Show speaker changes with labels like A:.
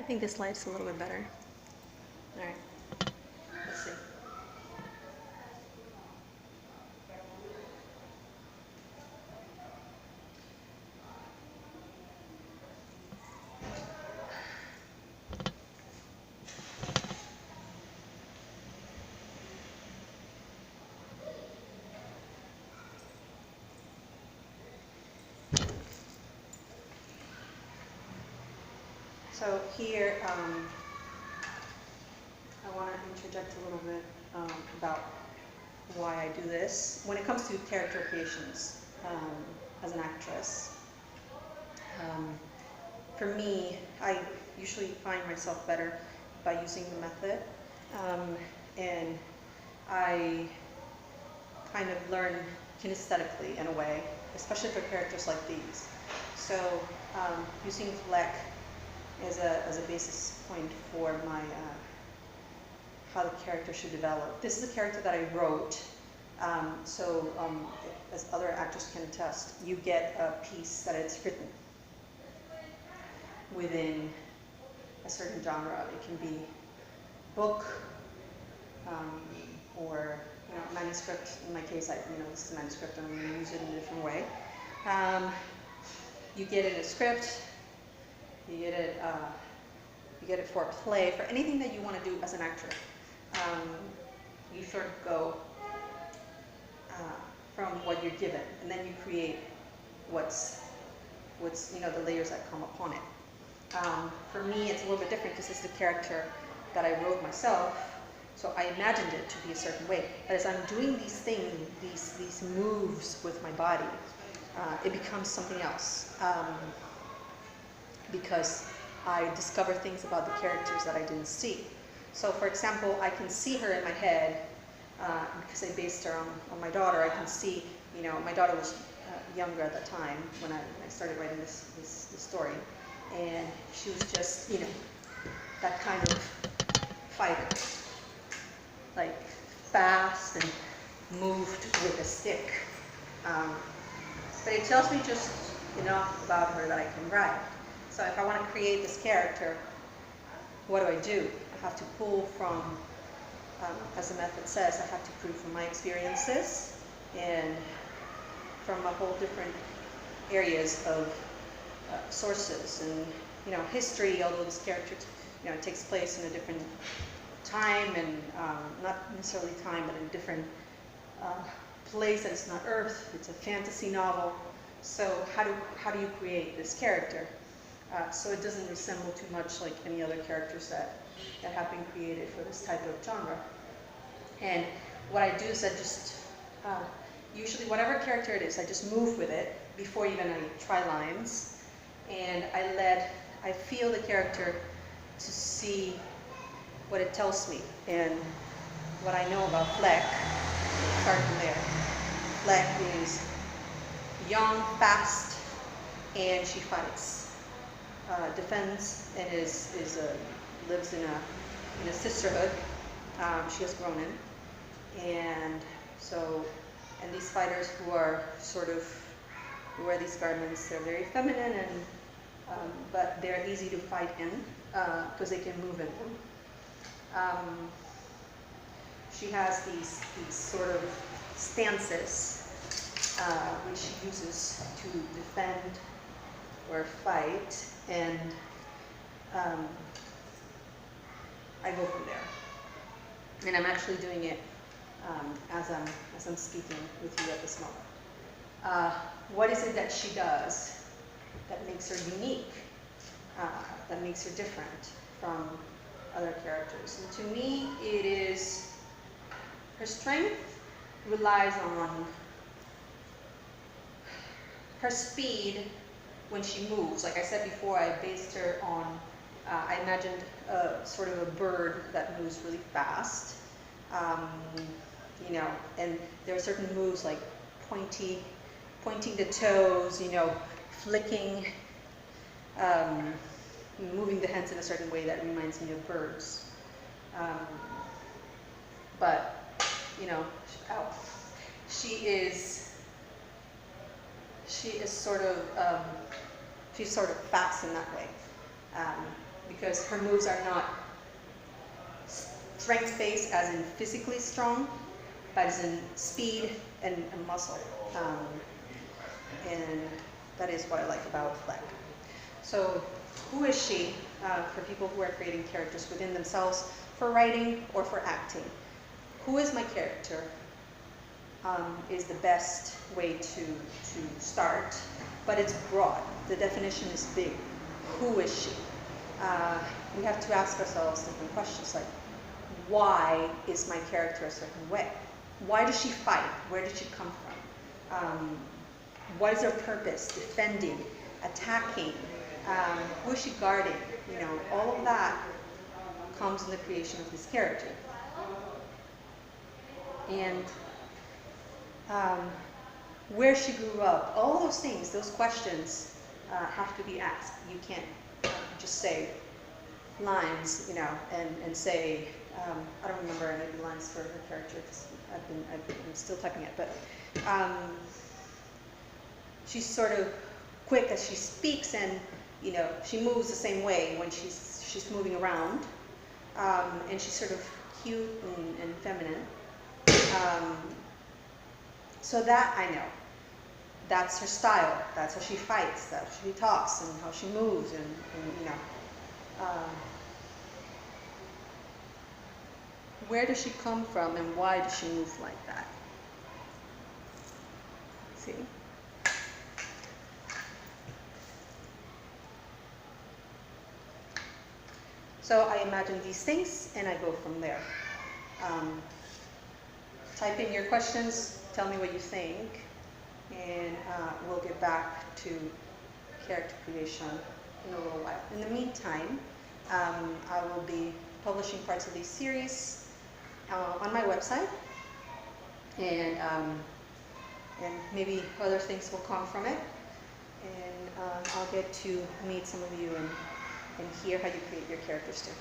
A: think this light's a little bit better. All right, let's see. So here, I want to interject a little bit about why I do this. When it comes to character creations as an actress, for me, I usually find myself better by using the method. And I kind of learn kinesthetically in a way, especially for characters like these. So using Fleck as a basis point for my how the character should develop. This is a character that I wrote, as other actors can attest, you get a piece that it's written within a certain genre. It can be book or manuscript. In my case, this is a manuscript, and I'm going to use it in a different way. You get it in a script. You get it for a play, for anything that you want to do as an actor. You sort of go from what you're given, and then you create what's the layers that come upon it. For me, it's a little bit different because it's the character that I wrote myself, so I imagined it to be a certain way. But as I'm doing these things, these moves with my body, it becomes something else. Because I discover things about the characters that I didn't see. So for example, I can see her in my head, because I based her on my daughter. I can see, my daughter was younger at the time when I started writing this story. And she was just, that kind of fighter, like fast and moved with a stick. But it tells me just enough about her that I can write. So if I want to create this character, what do? I have to pull from, as the method says, I have to pull from my experiences and from a whole different areas of sources and history. Although this character takes place in a different time and not necessarily time, but in a different place that is not Earth. It's a fantasy novel. So how do you create this character? So it doesn't resemble too much like any other characters that have been created for this type of genre. And what I do is I just, usually whatever character it is, I just move with it before even I try lines. And I feel the character to see what it tells me. And what I know about Fleck, start from there. Fleck is young, fast, and she fights. Defends and lives in a sisterhood. She has grown in, and these fighters who wear these garments, they're very feminine but they're easy to fight in because they can move in them. She has these sort of stances which she uses to defend or fight, and I go from there. And I'm actually doing it as I'm speaking with you at this moment. What is it that she does that makes her unique, that makes her different from other characters? And to me, it is her strength relies on her speed when she moves. Like I said before, I based her on, I imagined sort of a bird that moves really fast, and there are certain moves like pointing the toes, flicking, moving the hands in a certain way that reminds me of birds. But she is sort of, she's sort of fast in that way. because her moves are not strength-based as in physically strong, but as in speed and muscle. And that is what I like about Fleck. So who is she for people who are creating characters within themselves for writing or for acting? Who is my character is the best way to start, but it's broad. The definition is big. Who is she? We have to ask ourselves different questions like, why is my character a certain way? Why does she fight? Where did she come from? What is her purpose? Defending, attacking, who is she guarding? You know, all of that comes in the creation of this character. And where she grew up, all those things, those questions have to be asked. You can't just say lines, you know, and say, I don't remember any lines for her character because I'm still typing it, but she's sort of quick as she speaks, and you know, she moves the same way when she's moving around, and she's sort of cute and feminine. So that I know. That's her style. That's how she fights. That's how she talks and how she moves, and you know. Where does she come from, and why does she move like that? See? So I imagine these things, and I go from there. Type in your questions, tell me what you think, and we'll get back to character creation in a little while. In the meantime, I will be publishing parts of these series on my website, and maybe other things will come from it, and I'll get to meet some of you and hear how you create your characters too.